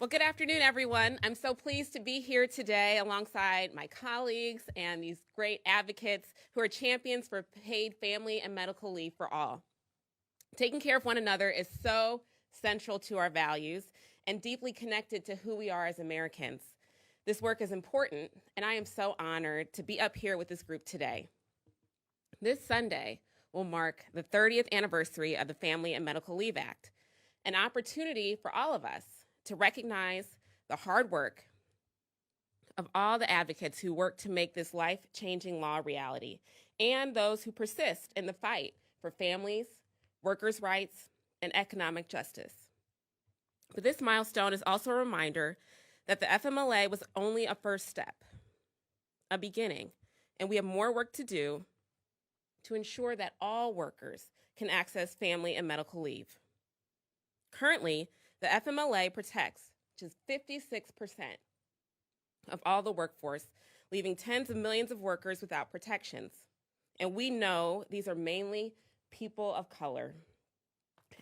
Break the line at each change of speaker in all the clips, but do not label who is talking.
Well, good afternoon, everyone. I'm so pleased to be here today alongside my colleagues and these great advocates who are champions for paid family and medical leave for all. Taking care of one another is so central to our values and deeply connected to who we are as Americans. This work is important, and I am so honored to be up here with this group today. This Sunday will mark the 30th anniversary of the Family and Medical Leave Act, an opportunity for all of us to recognize the hard work of all the advocates who work to make this life-changing law a reality, and those who persist in the fight for families, workers' rights, and economic justice. But this milestone is also a reminder that the FMLA was only a first step, a beginning, and we have more work to do to ensure that all workers can access family and medical leave. Currently, the FMLA protects just 56% of all the workforce, leaving tens of millions of workers without protections. And we know these are mainly people of color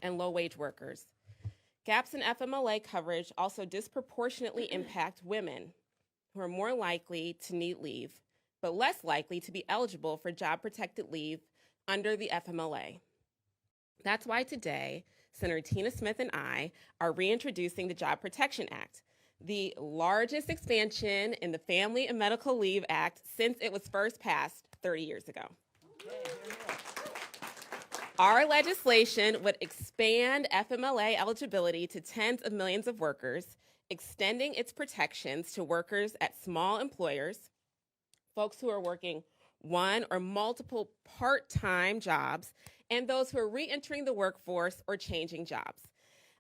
and low-wage workers. Gaps in FMLA coverage also disproportionately impact women, who are more likely to need leave, but less likely to be eligible for job-protected leave under the FMLA. That's why today, Senator Tina Smith and I are reintroducing the Job Protection Act, the largest expansion in the Family and Medical Leave Act since it was first passed 30 years ago. Our legislation would expand FMLA eligibility to tens of millions of workers, extending its protections to workers at small employers, folks who are working one or multiple part-time jobs, and those who are re-entering the workforce or changing jobs.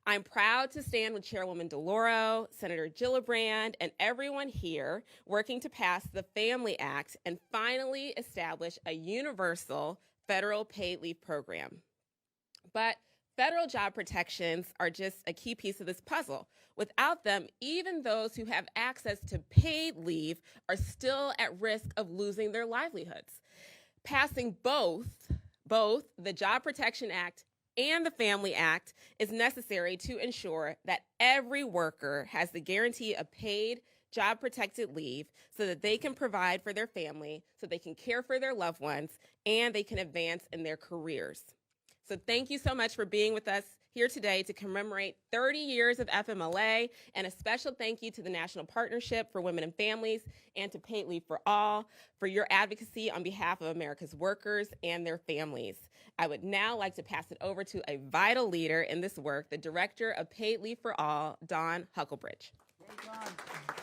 I'm proud to stand with Chairwoman DeLauro, Senator Gillibrand, and everyone here working to pass the Family Act and finally establish a universal federal paid leave program. But federal job protections are just a key piece of this puzzle. Without them, even those who have access to paid leave are still at risk of losing their livelihoods. Passing both the Job Protection Act and the Family Act is necessary to ensure that every worker has the guarantee of paid job-protected leave so that they can provide for their family, so they can care for their loved ones, and they can advance in their careers. So thank you so much for being with us here today to commemorate 30 years of FMLA, and a special thank you to the National Partnership for Women and Families and to Paid Leave for All for your advocacy on behalf of America's workers and their families. I would now like to pass it over to a vital leader in this work, the Director of Paid Leave for All, Dawn Huckelbridge.